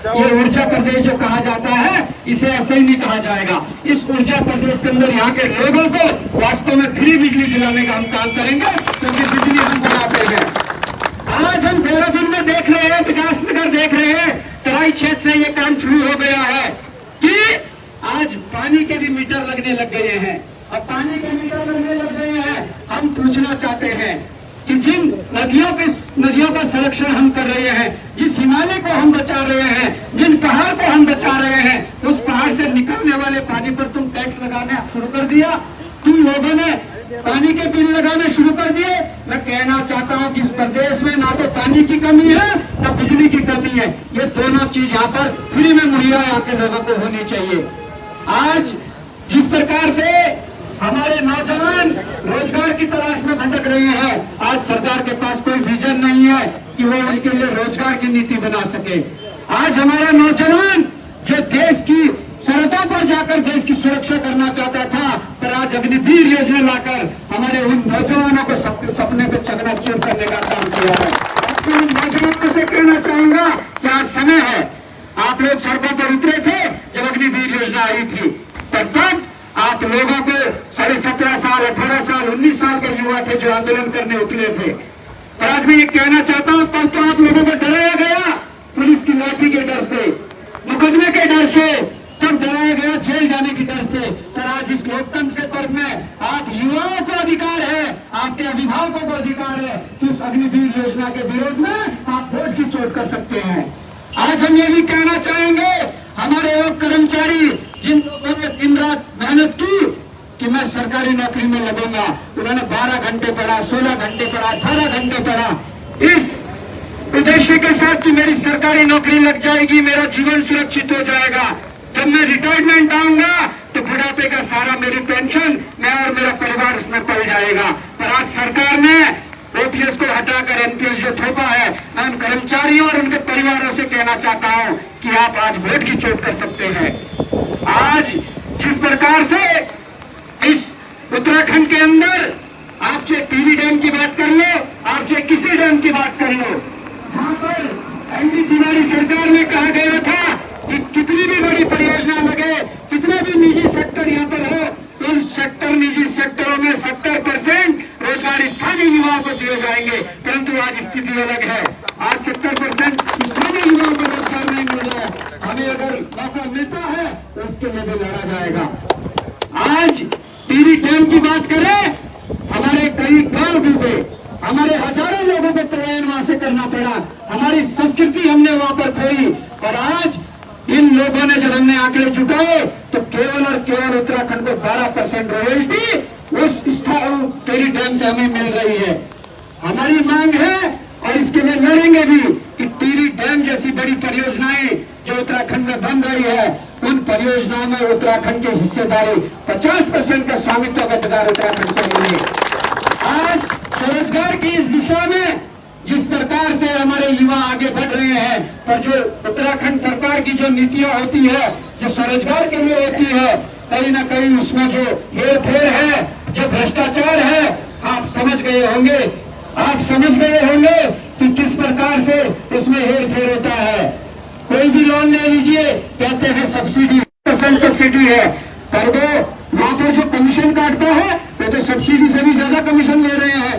ये ऊर्जा प्रदेश जो कहा जाता है इसे ऐसे ही नहीं कहा जाएगा। इस ऊर्जा प्रदेश के अंदर यहाँ के लोगों को वास्तव में फ्री बिजली दिलाने का हम काम करेंगे, क्योंकि बिजली हम बनाते हैं। आज हम देहरादून में देख रहे हैं, विकासनगर देख रहे हैं, तराई क्षेत्र से ये काम शुरू हो गया है कि आज पानी के भी मीटर लगने लग गए हैं। अब पानी के मीटर लगने लग गए हैं, हम पूछना चाहते हैं कि जिन नदियों का संरक्षण हम कर रहे हैं, जिस हिमालय को हम बचा रहे हैं, जिन पहाड़ को हम बचा रहे हैं, उस पहाड़ से निकलने वाले पानी पर तुम टैक्स लगाने शुरू कर दिया। तुम लोगों ने पानी के बिल लगाने शुरू कर दिए। मैं कहना चाहता हूं कि इस प्रदेश में ना तो पानी की कमी है ना बिजली की कमी है। ये दोनों चीज यहाँ पर फ्री में मुहैया यहाँ के लोगों को होनी चाहिए। आज जिस प्रकार से हमारे नौजवान रोजगार की तलाश में भटक रहे हैं, आज सरकार के पास कोई विजन नहीं है कि वो उनके लिए रोजगार की नीति बना सके। आज हमारा नौजवान जो देश की सरहदों पर जाकर देश की सुरक्षा करना चाहता था, पर आज अग्निवीर योजना लाकर हमारे उन नौजवानों को सपने को चकनाचूर करने का काम किया है। अब उन नौजवानों से कहना चाहूंगा कि आज समय है, आप लोग सड़कों पर उतरे थे जब अग्निवीर योजना आई थी, पर तब आप लोगों को 17.5 साल 18 साल 19 साल के युवा थे जो आंदोलन करने उतरे थे। और आज मैं ये कहना चाहता हूं, तब तो आप लोगों को डराया गया पुलिस की लाठी के डर से, मुकदमे के डर से, तब डराया गया जेल जाने की डर से। पर आज इस लोकतंत्र के पर्व में आप युवाओं को अधिकार है, आपके अभिभावकों को अधिकार है कि उस अग्निवीर योजना के विरोध में आप वोट की चोट कर सकते हैं। आज हम ये भी कहना चाहेंगे, हमारे वो कर्मचारी जिन लोगों ने दिन रात मेहनत की कि मैं सरकारी नौकरी में लगूंगा, उन्होंने 12 घंटे पढ़ा, 16 घंटे पढ़ा, 18 घंटे पढ़ा, इस उद्देश्य के साथ कि मेरी सरकारी नौकरी लग जाएगी, मेरा जीवन सुरक्षित हो जाएगा, जब मैं रिटायरमेंट आऊंगा तो बुढ़ापे का सारा मेरी पेंशन मैं और मेरा परिवार उसमें पल जाएगा। पर आज सरकार ने ओपीएस को हटाकर एनपीएस जो थोपा है, मैं उन कर्मचारियों और उनके परिवारों से कहना चाहता हूं कि आप आज वोट की चोट कर सकते हैं। आज जिस प्रकार से इस उत्तराखंड के अंदर आप चाहे टिहरी डैम की बात कर लो, आप चाहे किसी डैम की बात कर लो, जहां पर एनडी तिवारी सरकार में कहा गया था कि कितनी भी बड़ी परियोजना लगे, कितना भी निजी सेक्टर यहाँ पर हो, उन निजी सेक्टरों में 70% रोजगार स्थानीय युवाओं को दिए जाएंगे। परंतु आज स्थिति अलग है, आज 70% स्थानीय युवाओं को रोजगार नहीं मिल रहा है। हमें अगर मौका मिलता है तो उसके लिए भी लड़ा जाएगा। आज टिहरी डैम की बात करें, हमारे कई गांव डूबे, हमारे हजारों लोगों को पलायन वहां से करना पड़ा, हमारी संस्कृति हमने वहां पर खोई। और आज इन लोगों ने जब हमने आंकड़े जुटाए तो केवल और केवल उत्तराखंड को 12% रॉयल्टी उस टिहरी डैम से हमें मिल रही है। हमारी मांग है और इसके लिए लड़ेंगे भी कि टिहरी डैम जैसी बड़ी परियोजनाएं जो उत्तराखंड में बन रही है, उन परियोजनाओं में उत्तराखंड की हिस्सेदारी 50% का स्वामित्व का अधिकार उत्तराखंड को मिले। आज स्वरोजगार की इस दिशा में जिस प्रकार से हमारे युवा आगे बढ़ रहे हैं, पर जो उत्तराखंड सरकार की जो नीतियां होती है, जो स्वरोजगार के लिए होती है, कहीं ना कहीं उसमें जो हेर फेर है, जो भ्रष्टाचार है, आप समझ गए होंगे कि किस प्रकार से उसमें हेर फेर होता है। कोई भी लोन ले लीजिए, कहते हैं सब्सिडी, सब्सिडी है, पर वो वहां पर जो कमीशन काटता है वो तो सब्सिडी से भी ज्यादा कमीशन ले रहे हैं।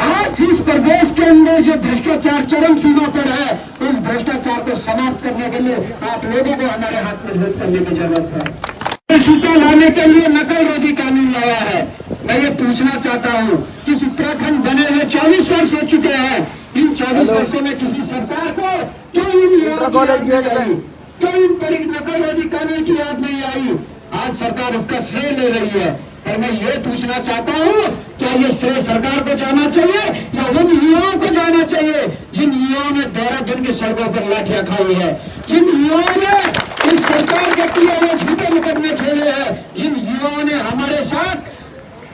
आज जिस प्रदेश के अंदर जो भ्रष्टाचार चरम सीमा पर है, उस भ्रष्टाचार को समाप्त करने के लिए आप लोगों को हमारे हाथ मजबूत करने की जरूरत है। सूचना लाने के लिए नकल रोधी कानून लाया है। मैं ये पूछना चाहता हूँ कि उत्तराखंड बने हुए 40 वर्ष हो चुके हैं, इन 24 वर्षों में किसी सरकार को क्यों इन नकल रोधी कानून की याद नहीं आई? आज सरकार उसका श्रेय ले रही है। और मैं ये पूछना चाहता हूँ, क्या ये श्रेय सरकार को जाना चाहिए या उन युवाओं को जाना चाहिए जिन युवाओं ने देहरादून की सड़कों पर लाठियां खाई है, जिन युवाओं ने इस सरकार के किए हुए झूठे मुकदमे खेले हैं, जिन युवाओं ने हमारे साथ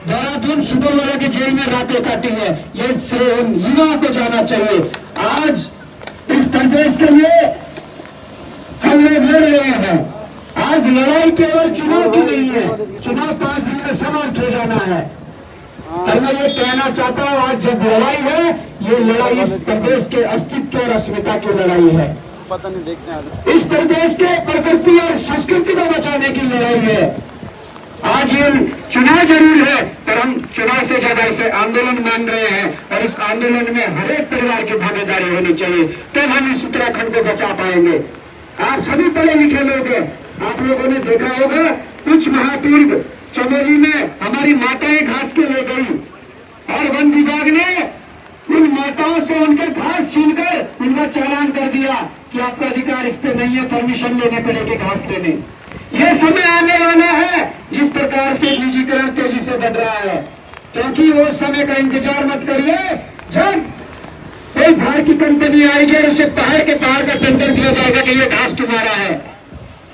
देहरादून सुबह वाला की जेल में रातें काटी है, ये श्रेय उन युवाओं को जाना चाहिए। आज इस प्रदेश के लिए हम लोग लड़ रहे हैं। आज लड़ाई केवल चुनाव की नहीं है, चुनाव 5 दिन में समाप्त हो जाना है। और मैं ये कहना चाहता हूँ, आज जब लड़ाई है, ये लड़ाई इस प्रदेश के अस्तित्व और अस्मिता की लड़ाई है। पता नहीं देखते हैं। इस प्रदेश के प्रकृति और संस्कृति को बचाने की लड़ाई है। आज ये चुनाव जरूर है, पर हम चुनाव से ज्यादा इसे आंदोलन मान रहे हैं और इस आंदोलन में हर एक परिवार की भागीदारी होनी चाहिए, तब हम इस उत्तराखंड को बचा पाएंगे। आप सभी पढ़े लिखे लोग हैं, आप लोगों ने देखा होगा कुछ माह पूर्व चमोली में हमारी माताएं घास के ले गई और वन विभाग ने उन माताओं से उनके घास छीनकर उनका चालान कर दिया कि आपका अधिकार इस पे नहीं है, परमिशन लेने पड़ेगी घास लेने। यह समय आने वाला है जिस प्रकार से निजीकरण तेजी से बढ़ रहा है, क्योंकि वो समय का इंतजार मत करिए जब कोई बाहर की कंपनी आएगी और उसे पहाड़ के पहाड़ का टेंडर दिया जाएगा कि ये घास तुम्हारा है।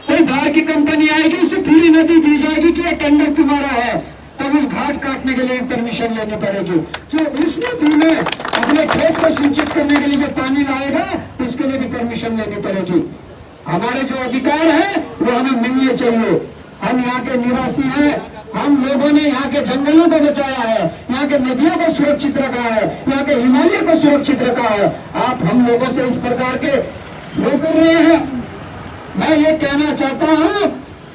कोई बाहर की कंपनी आएगी, उसे पूरी नदी दी जाएगी कि ये टेंडर तुम्हारा है, तब उस घाट काटने के लिए परमिशन लेनी पड़ेगी। तो उस नदी में अपने खेत को सिंचित करने के लिए जो पानी लाएगा उसके लिए भी परमिशन लेनी पड़ेगी। हमारे जो अधिकार है वो हमें मिलने चाहिए। हम यहाँ के निवासी हैं, हम लोगों ने यहाँ के जंगलों को बचाया है, यहाँ के नदियों को सुरक्षित रखा है, यहाँ के हिमालय को सुरक्षित रखा है। आप हम लोगों से इस प्रकार के वो कर रहे हैं। मैं ये कहना चाहता हूँ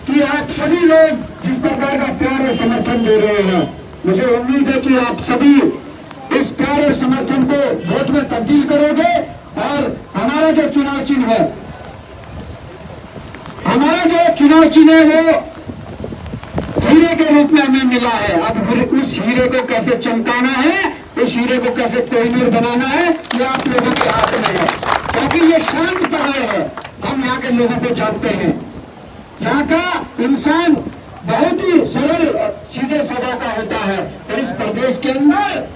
कि आप सभी लोग जिस प्रकार का प्यार और समर्थन दे रहे हैं, मुझे उम्मीद है कि आप सभी इस प्यार और समर्थन को वोट में तब्दील करोगे और हमारा जो चुनाव चिन्ह है, हमारा जो चुनाव चिन्ह है वो हीरे के रूप में हमें मिला है। अब उस हीरे को कैसे चमकाना है, उस हीरे को कैसे कोहिनूर बनाना है, ये आप लोगों के हाथ में है, क्योंकि ये शांत पहाड़ है। हम यहाँ के लोगों को जानते हैं, यहाँ का इंसान बहुत ही सरल सीधे साधा का होता है। और इस प्रदेश के अंदर,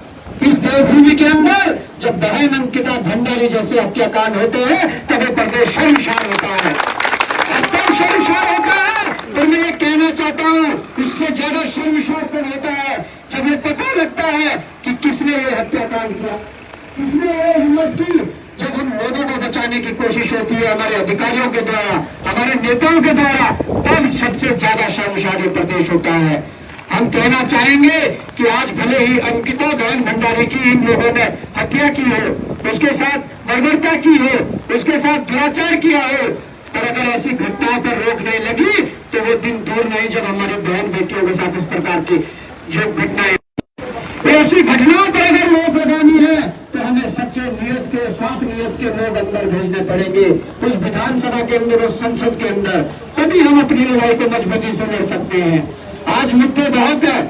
इस देवभूमि के अंदर जब बहन अंकिता भंडारी जैसे हत्याकांड होते हैं तब ये प्रदेश शर्मसार होता है, एकदम शर्मसार होता है। और मैं ये कहना चाहता हूँ इससे ज्यादा शर्मसार कब होता है जब ये पता लगता है कि किसने ये हत्याकांड किया, किसने ये हिम्मत की। जब हम लोगों को बचाने की कोशिश होती है हमारे अधिकारियों के द्वारा, हमारे नेताओं के द्वारा, तब सबसे ज्यादा शर्मसार ये प्रदेश होता है। हम कहना चाहेंगे कि आज भले ही अंकिता बहन भंडारी की इन लोगों ने हत्या की हो, उसके साथ बर्बरता की हो, उसके साथ दुराचार किया हो, पर अगर ऐसी घटनाओं पर रोक नहीं लगी तो वो दिन दूर नहीं जब हमारी बहन बेटियों के साथ इस प्रकार की जो घटनाएं, ऐसी घटनाओं पर अगर रोक लगानी है तो हमें सच्चे नियत के, साफ नियत के लोग अंदर भेजने पड़ेंगे उस विधानसभा के अंदर, उस संसद के अंदर, तभी हम अपनी लड़ाई को मजबूती से लड़ सकते हैं। आज मुद्दे बहुत है,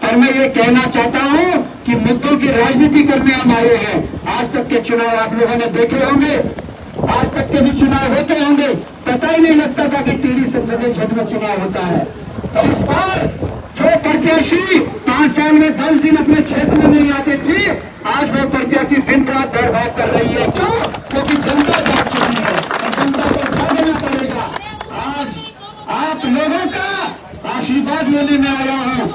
पर मैं ये कहना चाहता हूँ कि मुद्दों की राजनीति करने हम आए हैं। आज तक के चुनाव आप लोगों ने देखे होंगे, आज तक के भी चुनाव होते होंगे, पता ही नहीं लगता था कि टिहरी संसदीय क्षेत्र में चुनाव होता है। और इस बार जो प्रत्याशी 5 साल में 10 दिन अपने क्षेत्र में नहीं आते थे, आज वो प्रत्याशी दिन रात दौड़ भाग कर रही है। क्यों? क्योंकि जनता जाग चुकी है और जनता को जागना पड़ेगा। आज आप लोगों का आशीर्वाद लेने में आया हूँ,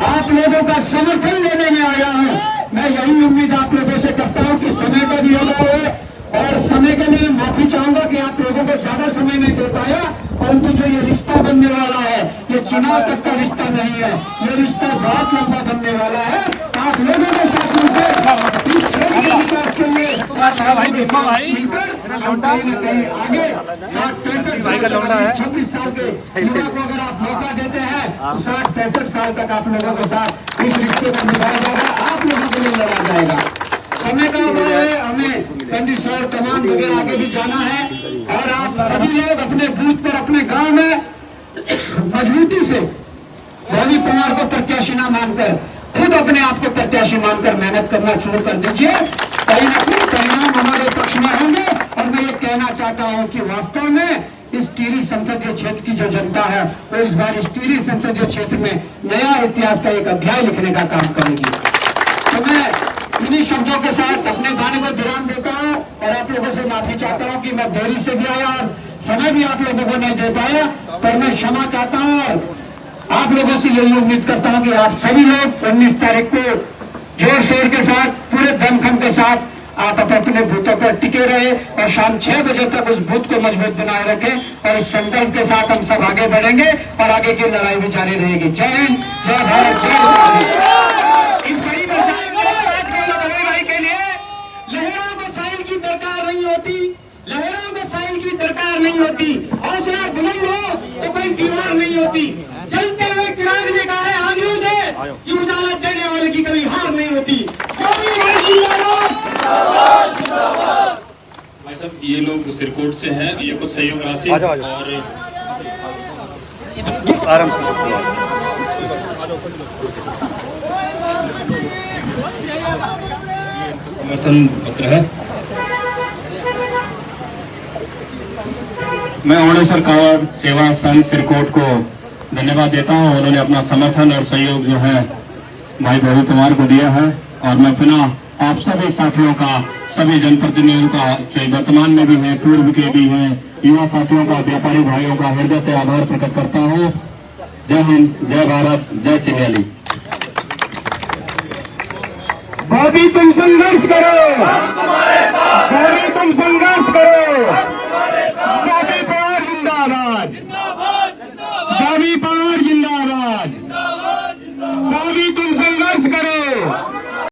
आप लोगों का समर्थन लेने में आया हूँ। मैं यही उम्मीद आप लोगों से करता हूँ कि समय का भी अभाव है और समय के लिए माफी चाहूंगा कि आप लोगों को ज्यादा समय नहीं दे पाया, परंतु जो ये रिश्ता बनने वाला है ये चुनाव तक का रिश्ता नहीं है, ये रिश्ता बहुत लंबा बनने वाला है। आप लोगों के साथ मिलकर इस क्षेत्र के विकास के लिए मिलकर हम कहीं न कहीं आगे 66 साल के युवा को अगर आप मौका देते हैं तो 60-65 साल तक आप लोगों के साथ इस रिश्ते को निभाया जाएगा, आप लोगों के लिए लड़ा जाएगा। समय का अभाव है, हमें कंदीसौर तमाम वगैरह आगे भी जाना है और आप सभी लोग अपने बूथ पर, अपने गांव में मजबूती से भोली कुमार को प्रत्याशी न मानकर खुद अपने आप को प्रत्याशी मानकर मेहनत करना शुरू कर दीजिए। कहीं ना कहीं परिणाम हमारे पक्ष में होंगे। और मैं ये कहना चाहता हूँ कि वास्तव में इस टिहरी संसदीय क्षेत्र की जो जनता है वो इस बार इस टिहरी संसदीय क्षेत्र में नया इतिहास का एक अध्याय लिखने का काम करेगी। तो मैं इन्हीं शब्दों के साथ अपने गाने को विराम देता हूँ और आप लोगों से माफी चाहता हूँ कि मैं देरी से भी आया और समय भी आप लोगों को नहीं दे पाया, पर मैं क्षमा चाहता हूँ और आप लोगों से यही उम्मीद करता हूँ कि आप सभी लोग 19 तारीख को जोर शोर के साथ, पूरे दमखम के साथ आप अपने बूथों पर टिके रहे और शाम 6 बजे तक उस बूथ को मजबूत बनाए रखें और इस संकल्प के साथ हम सब आगे बढ़ेंगे और आगे की लड़ाई भी जारी रहेगी। जय हिंद, जय भारत, जय भारत। इस बड़ी भाई के लिए लहरा बसाइल की दरकार नहीं होती, लहरा नहीं होती, हौसला बुलंद हो तो कोई दीवार नहीं होती। जलते हुए चिराग ने कहा है आंधियों से कि उजाला देने वाले की कभी हार नहीं होती। भाई साहब ये लोग सिरकोट से हैं, ये कुछ सहयोग राशि और आराम से समर्थन पत्र है। मैं ओणेश्वर कांवड़ सेवा संघ सिरकोट को धन्यवाद देता हूं। उन्होंने अपना समर्थन और सहयोग जो है भाई भोलू कुमार को दिया है और मैं पुनः आप सभी साथियों का, सभी जनप्रतिनिधियों का, जो वर्तमान में भी है, पूर्व के भी हैं, युवा साथियों का, व्यापारी भाइयों का हृदय से आभार प्रकट करता हूं। जय हिंद, जय भारत, जय चिन्याली। भाभी तुम संघर्ष करो, भाभी तुम संघर्ष करो, भाभी पवार जिंदाबाद, भाभी पवार